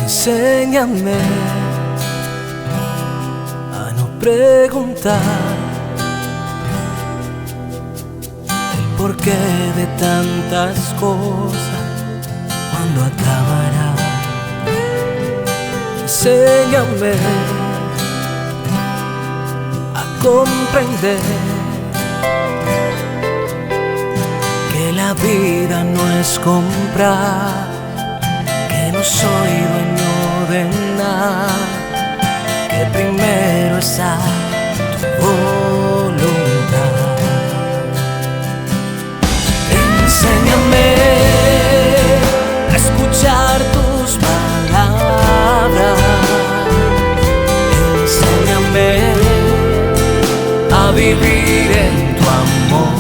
Enséñame a no preguntar el porqué de tantas cosas, cuándo acabará. Enséñame a comprender que la vida no es comprar, que no soy dueño de nada, que primero está tu voluntad. Enséñame a escuchar tus palabras, enséñame a vivir en tu amor.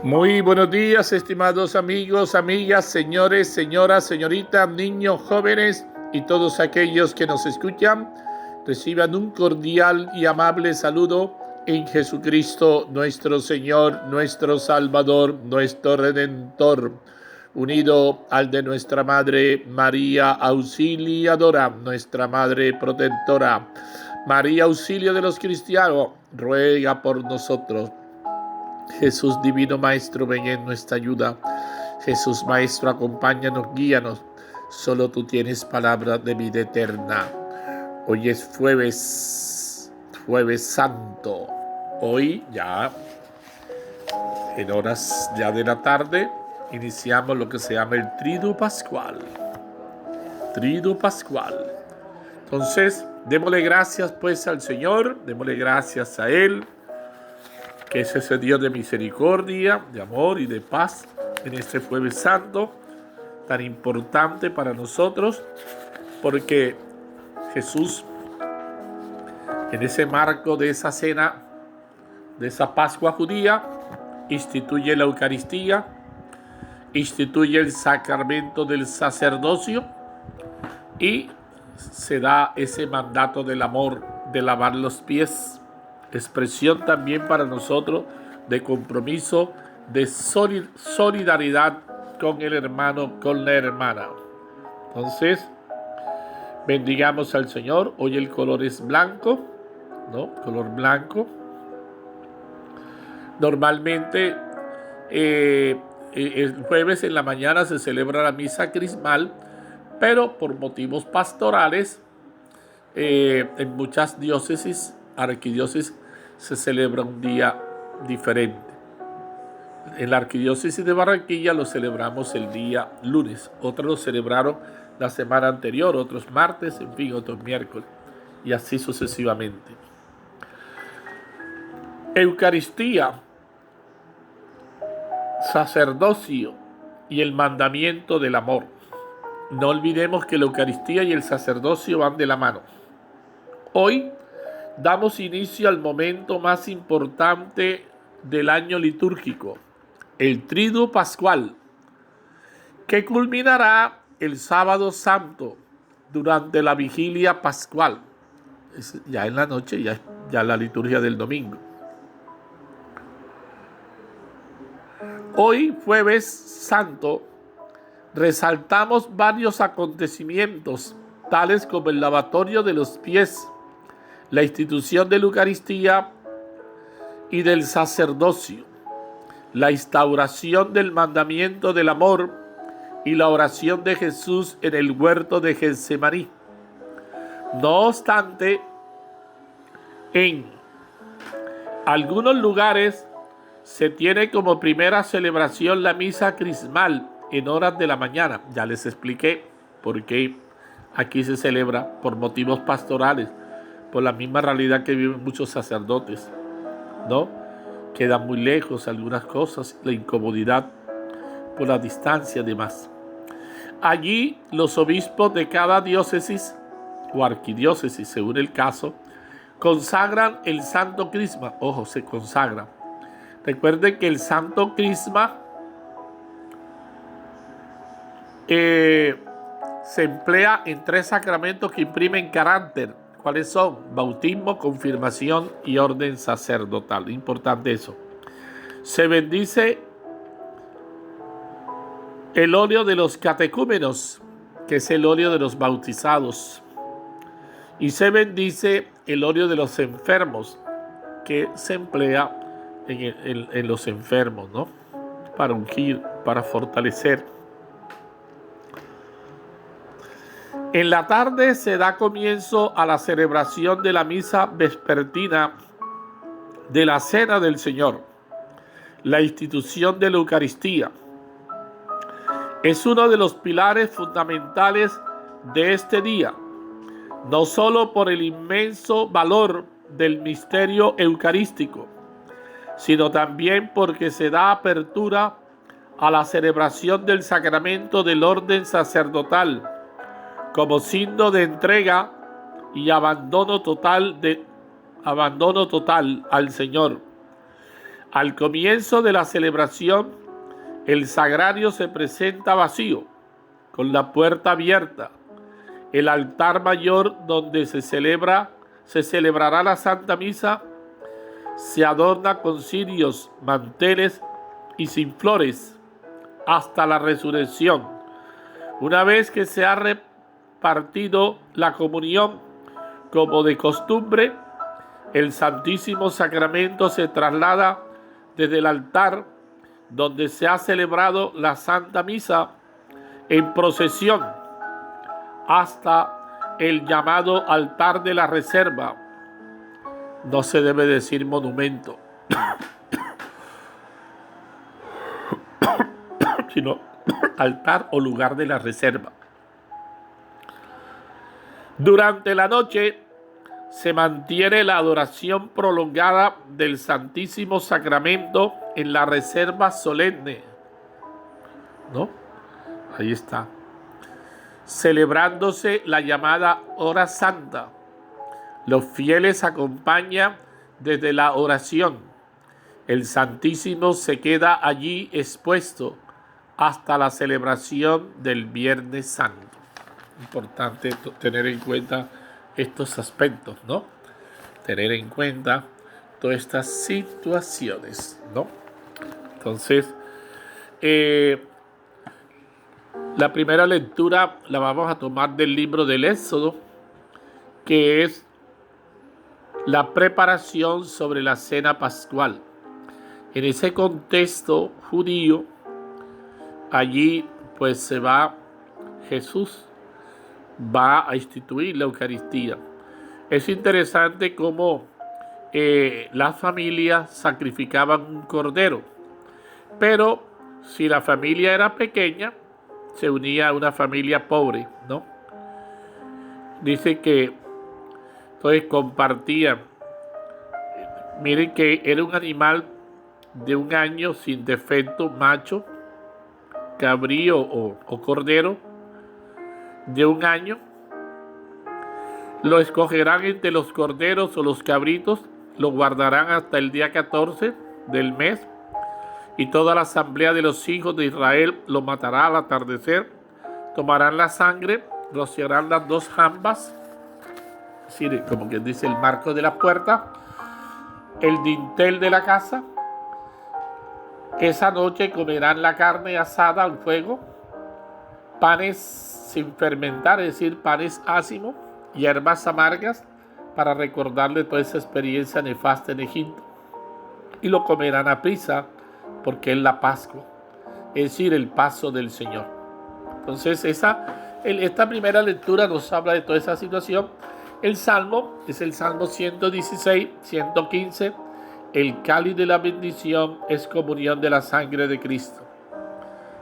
Muy buenos días, estimados amigos, amigas, señores, señoras, señoritas, niños, jóvenes y todos aquellos que nos escuchan. Reciban un cordial y amable saludo en Jesucristo, nuestro Señor, nuestro Salvador, nuestro Redentor, unido al de nuestra Madre María Auxiliadora, nuestra Madre Protectora. María, auxilio de los cristianos, ruega por nosotros. Jesús Divino Maestro, ven en nuestra ayuda. Jesús Maestro, acompáñanos, guíanos. Solo tú tienes palabra de vida eterna. Hoy es jueves santo. Hoy ya, en horas ya de la tarde, iniciamos lo que se llama el Triduo Pascual. Triduo Pascual. Entonces, démosle gracias pues al Señor, démosle gracias a Él, que es ese Dios de misericordia, de amor y de paz en este jueves santo, tan importante para nosotros, porque Jesús, en ese marco de esa cena, de esa Pascua judía, instituye la Eucaristía, instituye el sacramento del sacerdocio y se da ese mandato del amor, de lavar los pies, expresión también para nosotros de compromiso, de solidaridad con el hermano, con la hermana. Entonces, bendigamos al Señor. Hoy el color es blanco, ¿no? Color blanco. Normalmente el jueves en la mañana se celebra la misa crismal, pero por motivos pastorales, en muchas diócesis, arquidiócesis, se celebra un día diferente. En la arquidiócesis de Barranquilla lo celebramos el día lunes, otros lo celebraron la semana anterior, otros martes, en fin, otros miércoles, y así sucesivamente. Eucaristía, sacerdocio y el mandamiento del amor. No olvidemos que la Eucaristía y el sacerdocio van de la mano. Hoy damos inicio al momento más importante del año litúrgico, el Triduo Pascual, que culminará el sábado santo durante la vigilia pascual. Ya en la noche, ya la liturgia del domingo. Hoy, jueves santo, resaltamos varios acontecimientos, tales como el lavatorio de los pies, la institución de la Eucaristía y del sacerdocio, la instauración del mandamiento del amor y la oración de Jesús en el huerto de Getsemaní. No obstante, en algunos lugares se tiene como primera celebración la misa crismal en horas de la mañana. Ya les expliqué por qué aquí se celebra por motivos pastorales, por la misma realidad que viven muchos sacerdotes, ¿no? Quedan muy lejos algunas cosas, la incomodidad por la distancia y demás. Allí los obispos de cada diócesis o arquidiócesis, según el caso, consagran el Santo Crisma. Ojo, se consagra. Recuerden que el Santo Crisma se emplea en 3 sacramentos que imprimen carácter. ¿Cuáles son? Bautismo, confirmación y orden sacerdotal. Importante eso. Se bendice el óleo de los catecúmenos que es el óleo de los bautizados. Y se bendice el óleo de los enfermos, que se emplea en los enfermos, ¿no? Para ungir, para fortalecer. En la tarde se da comienzo a la celebración de la misa vespertina de la Cena del Señor, la institución de la Eucaristía. Es uno de los pilares fundamentales de este día, no solo por el inmenso valor del misterio eucarístico, sino también porque se da apertura a la celebración del sacramento del orden sacerdotal, como signo de entrega y abandono total al Señor. Al comienzo de la celebración, el sagrario se presenta vacío, con la puerta abierta. El altar mayor donde se celebrará la Santa Misa se adorna con cirios, manteles y sin flores hasta la resurrección. Una vez que se ha repartido la comunión como de costumbre, el Santísimo Sacramento se traslada desde el altar donde se ha celebrado la Santa Misa en procesión hasta el llamado altar de la reserva. No se debe decir monumento, sino altar o lugar de la reserva. Durante la noche se mantiene la adoración prolongada del Santísimo Sacramento en la reserva solemne, ¿no? Ahí está. Celebrándose la llamada hora santa. Los fieles acompañan desde la oración. El Santísimo se queda allí expuesto hasta la celebración del Viernes Santo. Importante tener en cuenta estos aspectos, ¿no? Tener en cuenta todas estas situaciones, ¿no? Entonces, la primera lectura la vamos a tomar del libro del Éxodo, que es la preparación sobre la cena pascual. En ese contexto judío, allí pues Jesús va a instituir la Eucaristía. Es interesante cómo las familias sacrificaban un cordero, pero si la familia era pequeña, se unía a una familia pobre, ¿no? Dice que entonces compartían. Miren que era un animal de 1 año sin defecto, macho, cabrío o cordero de 1 año. Lo escogerán entre los corderos o los cabritos, lo guardarán hasta el día 14 del mes, y toda la asamblea de los hijos de Israel lo matará al atardecer. Tomarán la sangre, rociarán las 2 jambas, es decir, como que dice el marco de la puerta, el dintel de la casa. Esa noche comerán la carne asada al fuego, panes sin fermentar, es decir, panes ácimos, hierbas amargas, para recordarle toda esa experiencia nefasta en Egipto. Y lo comerán a prisa, porque es la Pascua, es decir, el paso del Señor. Entonces, esta primera lectura nos habla de toda esa situación. El Salmo es el Salmo 116, 115. El cáliz de la bendición es comunión de la sangre de Cristo.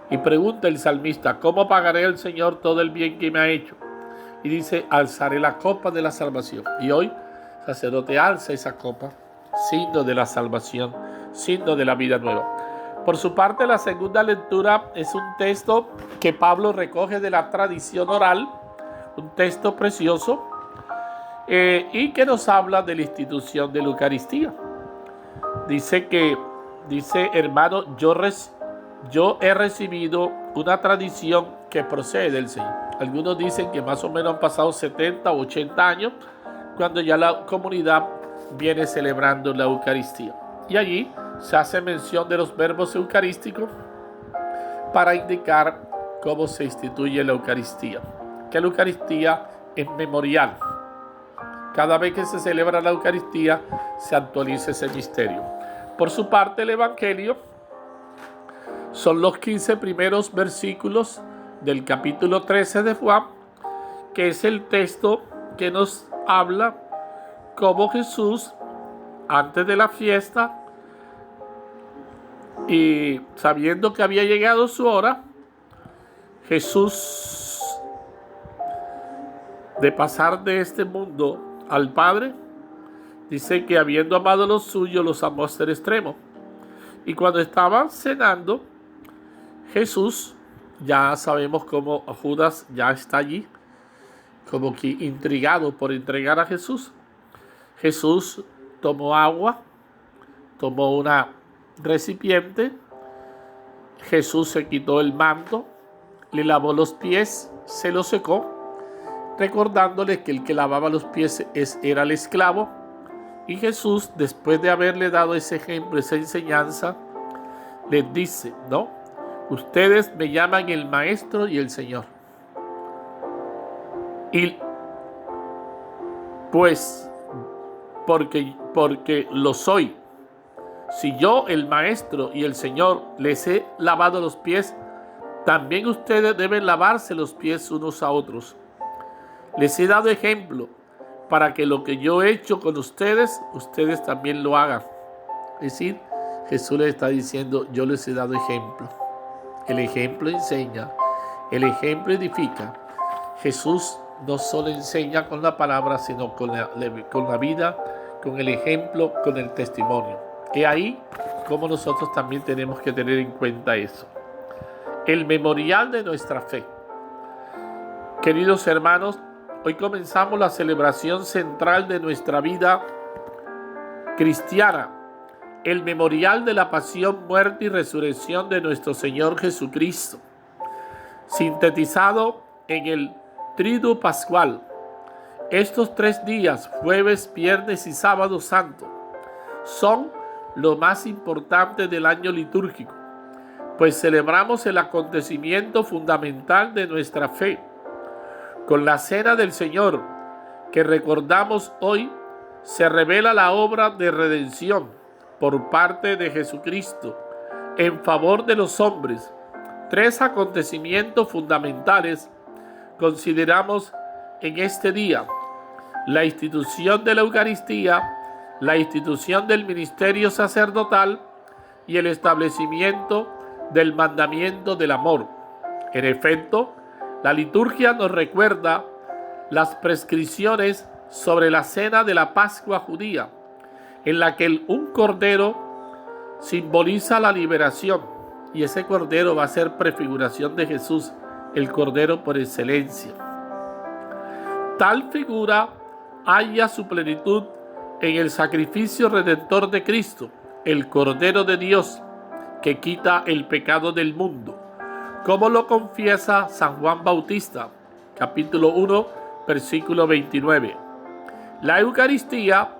Y pregunta el salmista, ¿cómo pagaré al Señor todo el bien que me ha hecho? Y dice, alzaré la copa de la salvación. Y hoy, el sacerdote alza esa copa, signo de la salvación, signo de la vida nueva. Por su parte, la segunda lectura es un texto que Pablo recoge de la tradición oral, un texto precioso, y que nos habla de la institución de la Eucaristía. Dice, hermano, yo he recibido una tradición que procede del Señor. Algunos dicen que más o menos han pasado 70 o 80 años cuando ya la comunidad viene celebrando la Eucaristía. Y allí se hace mención de los verbos eucarísticos para indicar cómo se instituye la Eucaristía. Que la Eucaristía es memorial. Cada vez que se celebra la Eucaristía, se actualiza ese misterio. Por su parte, el Evangelio son los 15 primeros versículos del capítulo 13 de Juan, que es el texto que nos habla cómo Jesús, antes de la fiesta, y sabiendo que había llegado su hora, Jesús, de pasar de este mundo al Padre, dice que habiendo amado a los suyos, los amó hasta el extremo. Y cuando estaban cenando, Jesús, ya sabemos cómo Judas ya está allí, como que intrigado por entregar a Jesús. Jesús tomó agua, tomó una recipiente, Jesús se quitó el manto, le lavó los pies, se los secó, recordándole que el que lavaba los pies era el esclavo. Y Jesús, después de haberle dado ese ejemplo, esa enseñanza, les dice, no, ustedes me llaman el Maestro y el Señor. Y pues, porque lo soy. Si yo, el Maestro y el Señor, les he lavado los pies, también ustedes deben lavarse los pies unos a otros. Les he dado ejemplo para que lo que yo he hecho con ustedes, ustedes también lo hagan. Es decir, Jesús les está diciendo, yo les he dado ejemplo. El ejemplo enseña, el ejemplo edifica. Jesús no solo enseña con la palabra, sino con la vida, con el ejemplo, con el testimonio. Y ahí, como nosotros también tenemos que tener en cuenta eso. El memorial de nuestra fe. Queridos hermanos, hoy comenzamos la celebración central de nuestra vida cristiana, el memorial de la pasión, muerte y resurrección de nuestro Señor Jesucristo, sintetizado en el Triduo Pascual. Estos 3 días, jueves, viernes y sábado santo, son lo más importante del año litúrgico, pues celebramos el acontecimiento fundamental de nuestra fe. Con la cena del Señor que recordamos hoy, se revela la obra de redención por parte de Jesucristo en favor de los hombres. 3 acontecimientos fundamentales consideramos en este día: la institución de la Eucaristía, la institución del ministerio sacerdotal y el establecimiento del mandamiento del amor. En efecto, la liturgia nos recuerda las prescripciones sobre la cena de la Pascua judía, en la que un cordero simboliza la liberación, y ese cordero va a ser prefiguración de Jesús, el cordero por excelencia. Tal figura halla su plenitud en el sacrificio redentor de Cristo, el Cordero de Dios, que quita el pecado del mundo, como lo confiesa San Juan Bautista, capítulo 1, versículo 29. La Eucaristía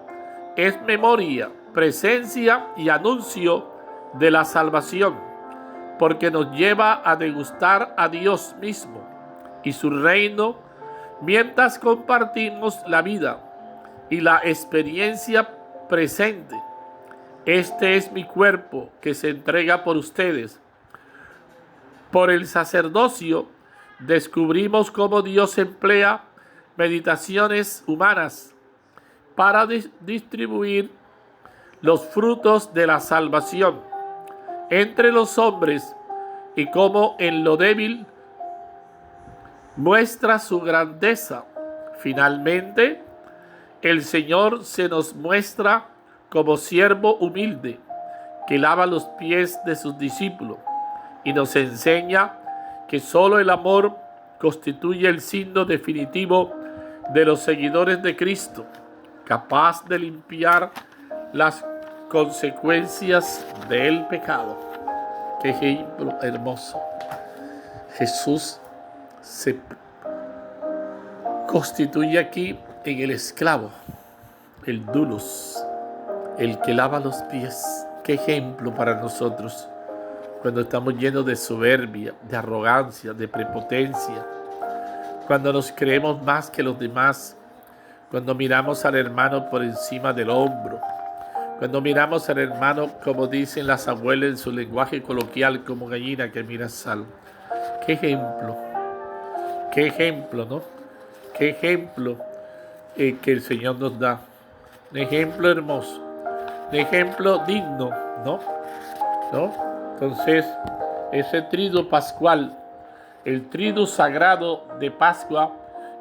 es memoria, presencia y anuncio de la salvación, porque nos lleva a degustar a Dios mismo y su reino mientras compartimos la vida y la experiencia presente. Este es mi cuerpo que se entrega por ustedes. Por el sacerdocio descubrimos cómo Dios emplea meditaciones humanas para distribuir los frutos de la salvación entre los hombres, y cómo en lo débil muestra su grandeza. Finalmente, el Señor se nos muestra como siervo humilde que lava los pies de sus discípulos y nos enseña que solo el amor constituye el signo definitivo de los seguidores de Cristo, capaz de limpiar las consecuencias del pecado. Qué ejemplo hermoso. Jesús se constituye aquí en el esclavo, el doulos, el que lava los pies. Qué ejemplo para nosotros. cuando estamos llenos de soberbia, de arrogancia, de prepotencia, cuando nos creemos más que los demás, cuando miramos al hermano por encima del hombro, cuando miramos al hermano, como dicen las abuelas en su lenguaje coloquial, como gallina que mira sal. Qué ejemplo, ¿no? Qué ejemplo que el Señor nos da. Un ejemplo hermoso, un ejemplo digno, ¿no? Entonces, ese triduo pascual, el triduo sagrado de Pascua,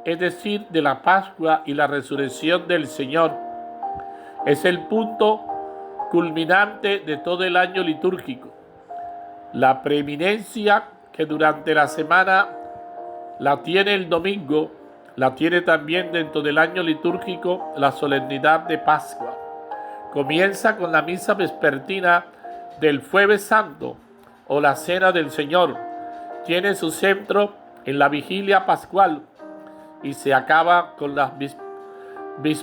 es decir, de la Pascua y la resurrección del Señor, es el punto culminante de todo el año litúrgico. La preeminencia que durante la semana la tiene el domingo, la tiene también dentro del año litúrgico la solemnidad de Pascua. Comienza con la misa vespertina del Jueves Santo o la Cena del Señor. Tiene su centro en la vigilia pascual y se acaba con las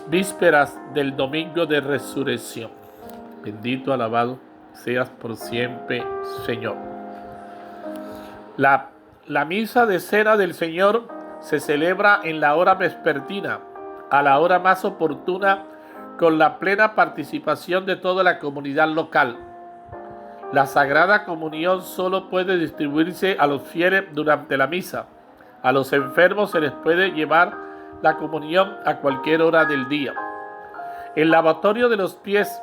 vísperas del domingo de resurrección. Bendito, alabado seas por siempre, Señor. La misa de Cena del Señor se celebra en la hora vespertina, a la hora más oportuna, con la plena participación de toda la comunidad local. La Sagrada Comunión solo puede distribuirse a los fieles durante la misa. A los enfermos se les puede llevar la comunión a cualquier hora del día. El lavatorio de los pies,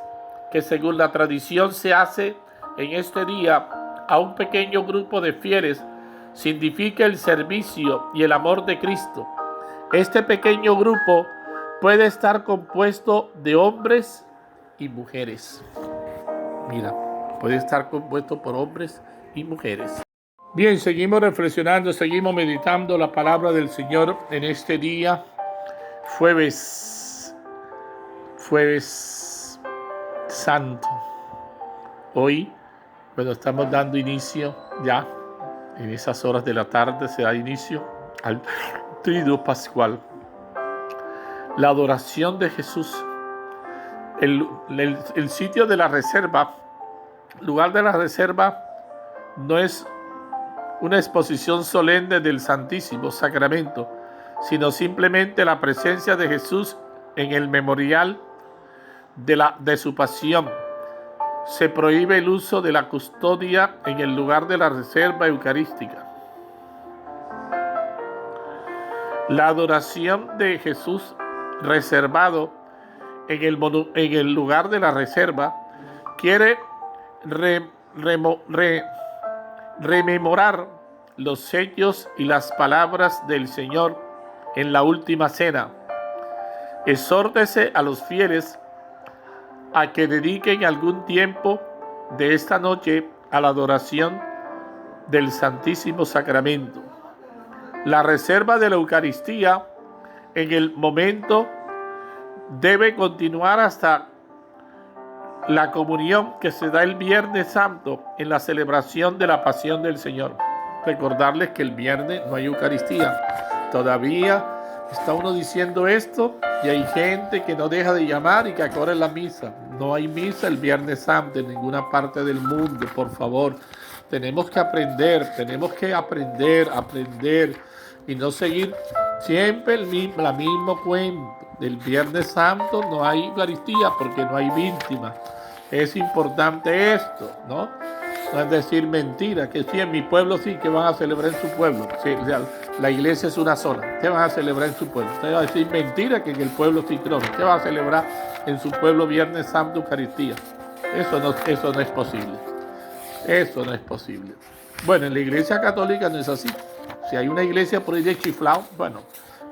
que según la tradición se hace en este día a un pequeño grupo de fieles, significa el servicio y el amor de Cristo. Este pequeño grupo puede estar compuesto de hombres y mujeres. Mira, puede estar compuesto por hombres y mujeres. Bien, seguimos reflexionando, seguimos meditando la palabra del Señor en este día, jueves Santo. Hoy, cuando estamos dando inicio ya, en esas horas de la tarde se da inicio al triduo pascual. La adoración de Jesús. El sitio de la reserva, lugar de la reserva, no es una exposición solemne del Santísimo Sacramento, sino simplemente la presencia de Jesús en el memorial de su pasión. Se prohíbe el uso de la custodia en el lugar de la reserva eucarística. La adoración de Jesús reservado en el lugar de la reserva quiere rememorar los hechos y las palabras del Señor en la última cena. Exhórtese a los fieles a que dediquen algún tiempo de esta noche a la adoración del Santísimo Sacramento. La reserva de la Eucaristía en el momento debe continuar hasta la comunión que se da el Viernes Santo en la celebración de la Pasión del Señor. Recordarles que el viernes no hay Eucaristía. Todavía está uno diciendo esto y hay gente que no deja de llamar y que acorre la misa. No hay misa el Viernes Santo en ninguna parte del mundo, por favor. Tenemos que aprender y no seguir siempre el mismo cuento. Del Viernes Santo no hay Eucaristía porque no hay víctima. Es importante esto, ¿no? No es decir mentira, que sí, en mi pueblo sí, que van a celebrar en su pueblo. Sí, o sea, la iglesia es una sola. ¿Qué van a celebrar en su pueblo? Usted va a decir mentira que en el pueblo sí trono. ¿Qué van a celebrar en su pueblo Viernes Santo Eucaristía? Eso no es posible. Eso no es posible. Bueno, en la iglesia católica no es así. Si hay una iglesia por ahí de chiflao, bueno,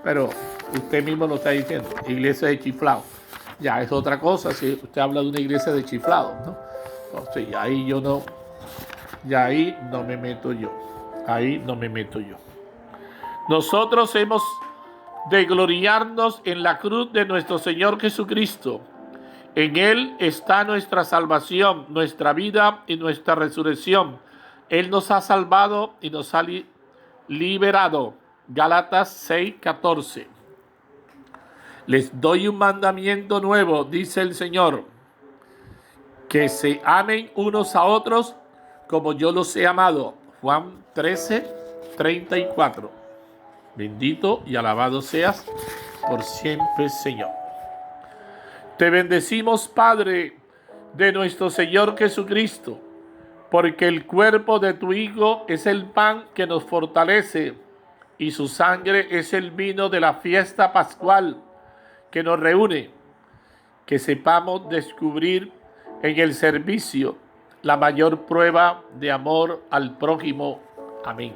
pero usted mismo lo está diciendo, iglesia de chiflao. Ya es otra cosa si usted habla de una iglesia de chiflado, ¿no? Entonces, ahí no me meto yo. Ahí no me meto yo. Nosotros hemos de gloriarnos en la cruz de nuestro Señor Jesucristo. En Él está nuestra salvación, nuestra vida y nuestra resurrección. Él nos ha salvado y nos ha liberado. Gálatas 6:14. Les doy un mandamiento nuevo, dice el Señor, que se amen unos a otros como yo los he amado. Juan 13:34. Bendito y alabado seas por siempre, Señor. Te bendecimos, Padre, de nuestro Señor Jesucristo, porque el cuerpo de tu Hijo es el pan que nos fortalece y su sangre es el vino de la fiesta pascual que nos reúne. Que sepamos descubrir en el servicio la mayor prueba de amor al prójimo. Amén.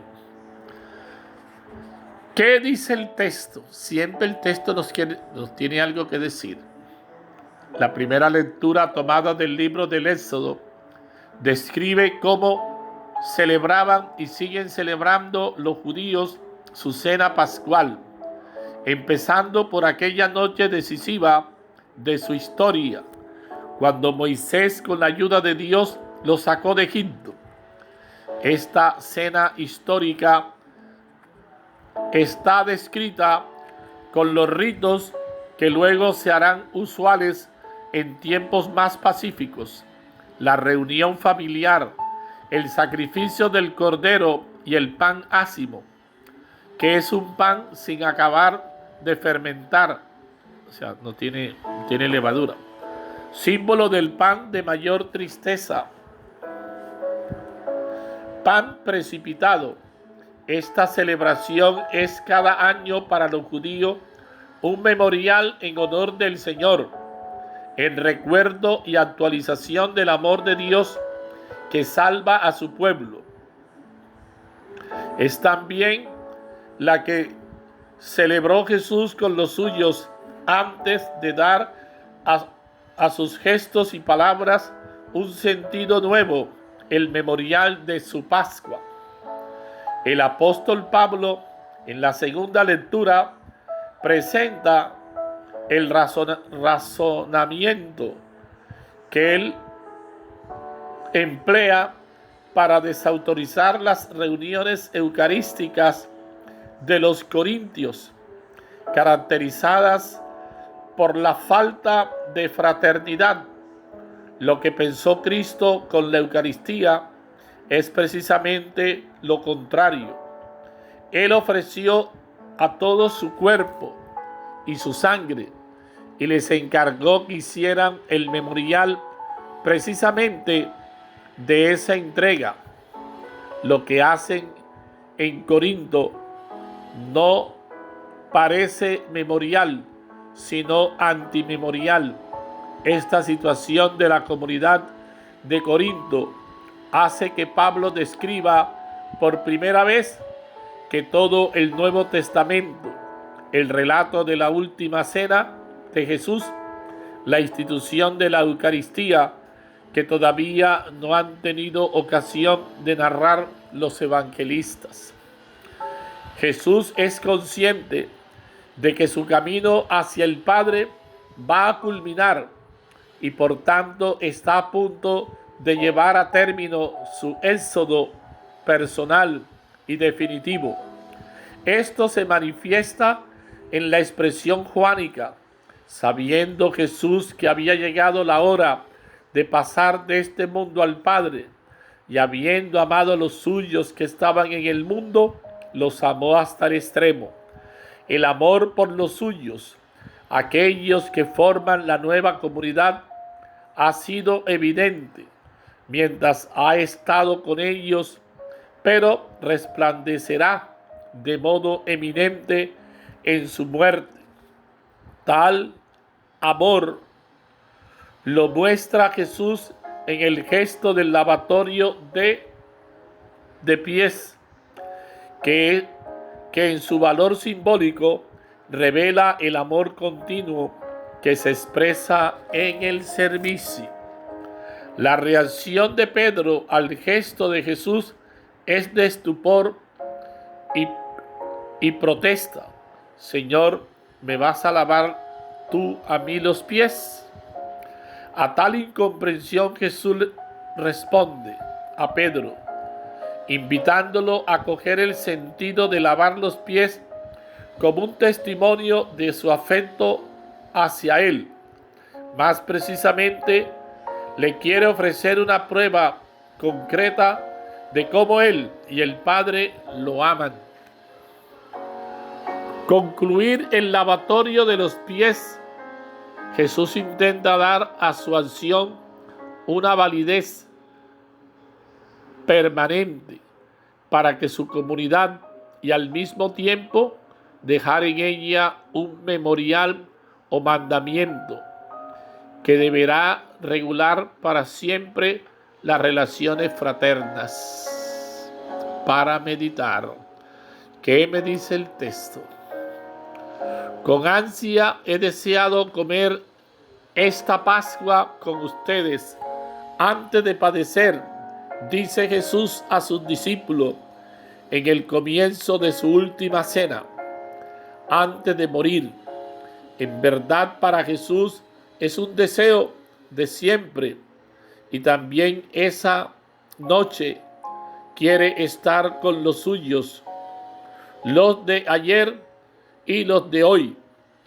¿Qué dice el texto? Siempre el texto nos tiene algo que decir. La primera lectura tomada del libro del Éxodo describe cómo celebraban y siguen celebrando los judíos su cena pascual, empezando por aquella noche decisiva de su historia, cuando Moisés, con la ayuda de Dios, los sacó de Egipto. Esta cena histórica está descrita con los ritos que luego se harán usuales en tiempos más pacíficos: la reunión familiar, el sacrificio del cordero y el pan ácimo, que es un pan sin acabar de fermentar, o sea, no tiene levadura, símbolo del pan de mayor tristeza. Pan precipitado. Esta celebración es cada año para los judíos un memorial en honor del Señor, en recuerdo y actualización del amor de Dios que salva a su pueblo. Es también la que celebró Jesús con los suyos antes de dar a sus gestos y palabras un sentido nuevo, el memorial de su Pascua. El apóstol Pablo, en la segunda lectura, presenta el razonamiento que él emplea para desautorizar las reuniones eucarísticas de los corintios, caracterizadas por la falta de fraternidad. Lo que pensó Cristo con la Eucaristía es precisamente lo contrario. Él ofreció a todos su cuerpo y su sangre y les encargó que hicieran el memorial precisamente de esa entrega. Lo que hacen en Corinto no parece memorial, sino antimemorial. Esta situación de la comunidad de Corinto hace que Pablo describa por primera vez que todo el Nuevo Testamento, el relato de la última cena de Jesús, la institución de la Eucaristía, que todavía no han tenido ocasión de narrar los evangelistas. Jesús es consciente de que su camino hacia el Padre va a culminar y por tanto está a punto de llevar a término su éxodo personal y definitivo. Esto se manifiesta en la expresión juánica: sabiendo Jesús que había llegado la hora de pasar de este mundo al Padre, y habiendo amado a los suyos que estaban en el mundo, los amó hasta el extremo. El amor por los suyos, aquellos que forman la nueva comunidad, ha sido evidente mientras ha estado con ellos, pero resplandecerá de modo eminente en su muerte. Tal amor lo muestra Jesús en el gesto del lavatorio de pies, que en su valor simbólico revela el amor continuo que se expresa en el servicio. La reacción de Pedro al gesto de Jesús es de estupor y protesta: Señor, ¿me vas a lavar tú a mí los pies? A tal incomprensión Jesús responde a Pedro, invitándolo a coger el sentido de lavar los pies como un testimonio de su afecto hacia él. Más precisamente, le quiere ofrecer una prueba concreta de cómo Él y el Padre lo aman. Concluir el lavatorio de los pies. Jesús intenta dar a su acción una validez permanente para que su comunidad y al mismo tiempo dejar en ella un memorial o mandamiento que deberá regular para siempre las relaciones fraternas. Para meditar, ¿qué me dice el texto? Con ansia he deseado comer esta Pascua con ustedes antes de padecer, dice Jesús a sus discípulos en el comienzo de su última cena, antes de morir. En verdad, para Jesús es un deseo de siempre, y también esa noche quiere estar con los suyos, los de ayer y los de hoy,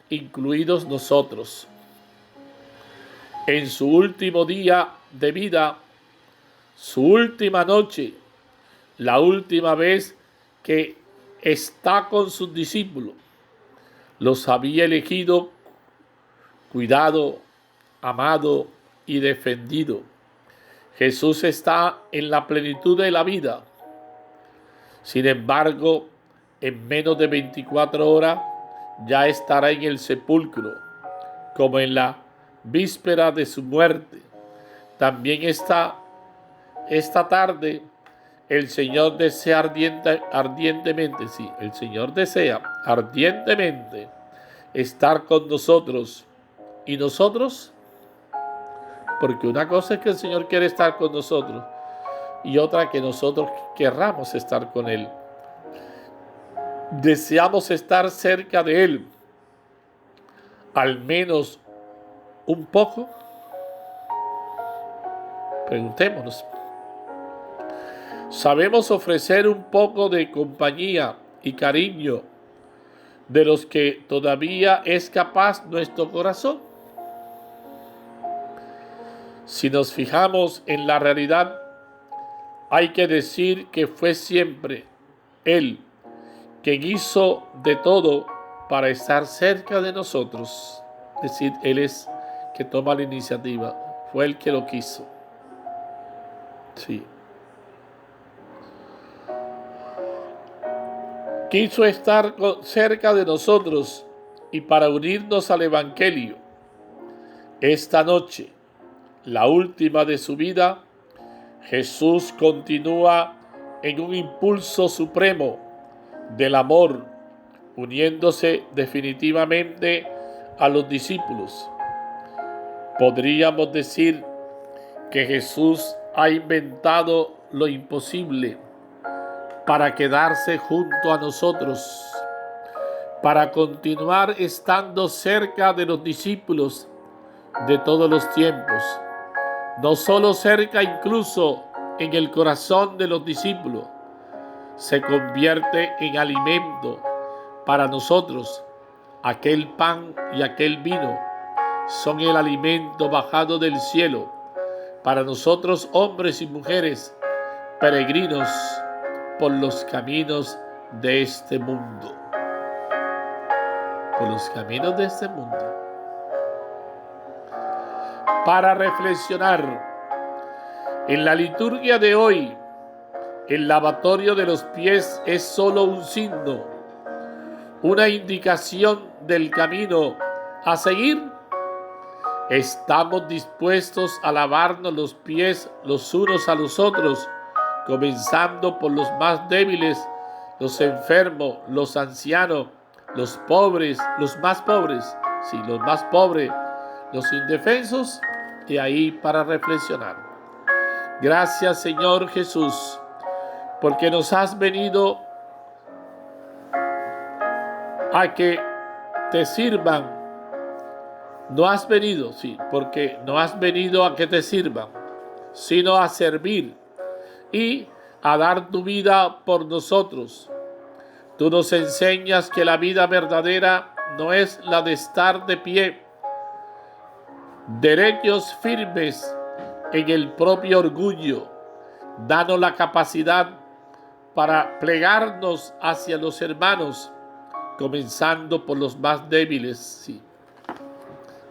incluidos nosotros. En su último día de vida, su última noche, la última vez que está con sus discípulos, los había elegido, cuidado, amado y defendido. Jesús está en la plenitud de la vida. Sin embargo, en menos de 24 horas ya estará en el sepulcro, como en la víspera de su muerte. También esta tarde el Señor desea ardientemente estar con nosotros. ¿Y nosotros? Porque una cosa es que el Señor quiere estar con nosotros y otra que nosotros querramos estar con Él. Deseamos estar cerca de Él, al menos un poco. Preguntémonos. ¿Sabemos ofrecer un poco de compañía y cariño de los que todavía es capaz nuestro corazón? Si nos fijamos en la realidad, hay que decir que fue siempre Él quien hizo de todo para estar cerca de nosotros. Es decir, Él es que toma la iniciativa, fue Él que lo quiso. Sí. Quiso estar cerca de nosotros y para unirnos al Evangelio. Esta noche, la última de su vida, Jesús continúa en un impulso supremo del amor, uniéndose definitivamente a los discípulos. Podríamos decir que Jesús ha inventado lo imposible para quedarse junto a nosotros, para continuar estando cerca de los discípulos de todos los tiempos. No solo cerca, incluso en el corazón de los discípulos, se convierte en alimento para nosotros. Aquel pan y aquel vino son el alimento bajado del cielo para nosotros, hombres y mujeres, peregrinos por los caminos de este mundo. Por los caminos de este mundo. Para reflexionar, en la liturgia de hoy, el lavatorio de los pies es solo un signo, una indicación del camino a seguir. ¿Estamos dispuestos a lavarnos los pies los unos a los otros, comenzando por los más débiles, los enfermos, los ancianos, los pobres, los más pobres, los indefensos? Y ahí para reflexionar. Gracias, Señor Jesús, porque nos has venido a que te sirvan. No has venido, porque no has venido a que te sirvan, sino a servir y a dar tu vida por nosotros. Tú nos enseñas que la vida verdadera no es la de estar de pie, derechos firmes en el propio orgullo, Danos la capacidad para plegarnos hacia los hermanos, comenzando por los más débiles. Sí.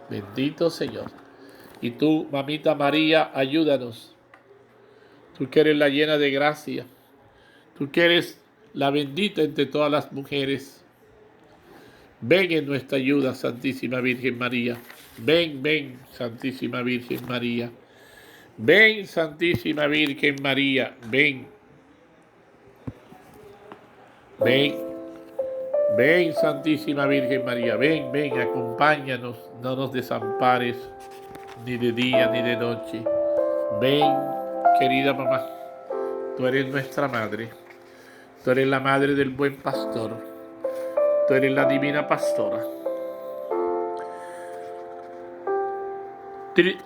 Bendito Señor. Y tú, mamita María, ayúdanos. Tú que eres la llena de gracia. Tú que eres la bendita entre todas las mujeres. Ven en nuestra ayuda, Santísima Virgen María. Ven, ven, Santísima Virgen María. Ven, Santísima Virgen María. Ven. Ven. Ven, Santísima Virgen María. Ven, ven, acompáñanos. No nos desampares, ni de día ni de noche. Ven, querida mamá. Tú eres nuestra madre. Tú eres la madre del buen pastor. Tú eres la divina pastora.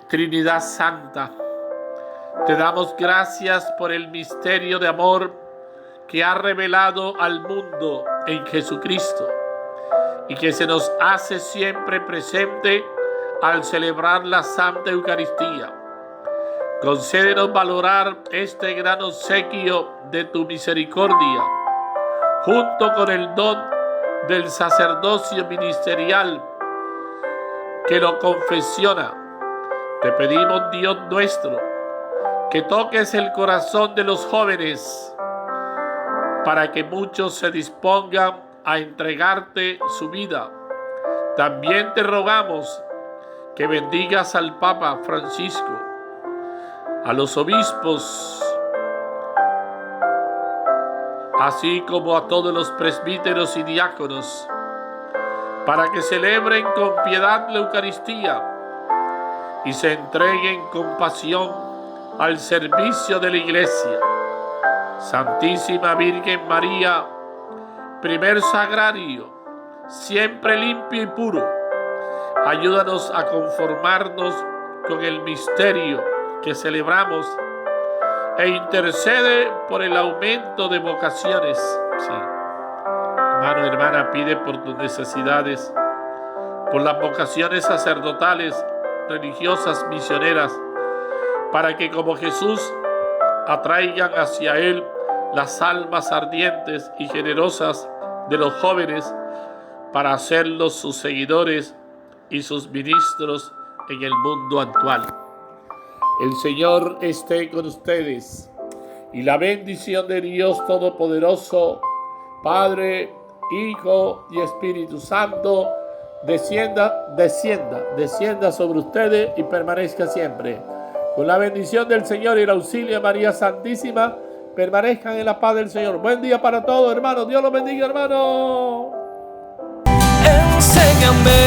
Trinidad Santa, te damos gracias por el misterio de amor que ha revelado al mundo en Jesucristo y que se nos hace siempre presente al celebrar la Santa Eucaristía. Concédenos valorar este gran obsequio de tu misericordia, junto con el don del sacerdocio ministerial que lo confesiona. Te pedimos, Dios nuestro, que toques el corazón de los jóvenes para que muchos se dispongan a entregarte su vida. También te rogamos que bendigas al Papa Francisco, a los obispos, así como a todos los presbíteros y diáconos, para que celebren con piedad la Eucaristía y se entreguen con pasión al servicio de la Iglesia. Santísima Virgen María, primer sagrario, siempre limpio y puro, ayúdanos a conformarnos con el misterio que celebramos e intercede por el aumento de vocaciones. Sí. Hermano, hermana, pide por tus necesidades, por las vocaciones sacerdotales, religiosas, misioneras, para que como Jesús atraigan hacia Él las almas ardientes y generosas de los jóvenes para hacerlos sus seguidores y sus ministros en el mundo actual. El Señor esté con ustedes y la bendición de Dios Todopoderoso, Padre, Hijo y Espíritu Santo, descienda sobre ustedes y permanezca siempre. Con la bendición del Señor y el auxilio de María Santísima, permanezcan en la paz del Señor. Buen día para todos, hermanos. Dios los bendiga, hermanos. Enséñame